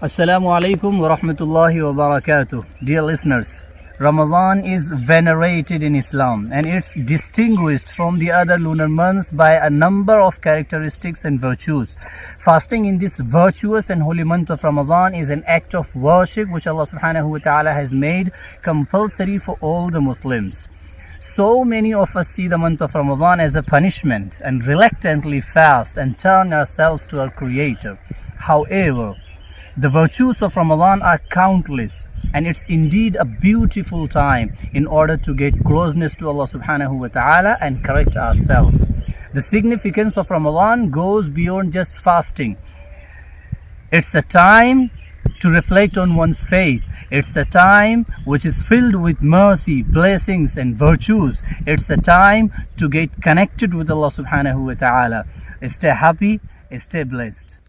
Assalamu alaikum wa rahmatullahi wa barakatuh. Dear listeners, Ramadan is venerated in Islam and it's distinguished from the other lunar months by a number of characteristics and virtues. Fasting in this virtuous and holy month of Ramadan is an act of worship which Allah subhanahu wa ta'ala has made compulsory for all the Muslims. So many of us see the month of Ramadan as a punishment and reluctantly fast and turn ourselves to our Creator. However, the virtues of Ramadan are countless and it's indeed a beautiful time in order to get closeness to Allah subhanahu wa ta'ala and correct ourselves. The significance of Ramadan goes beyond just fasting. It's a time to reflect on one's faith. It's a time which is filled with mercy, blessings and virtues. It's a time to get connected with Allah subhanahu wa ta'ala. Stay happy, stay blessed.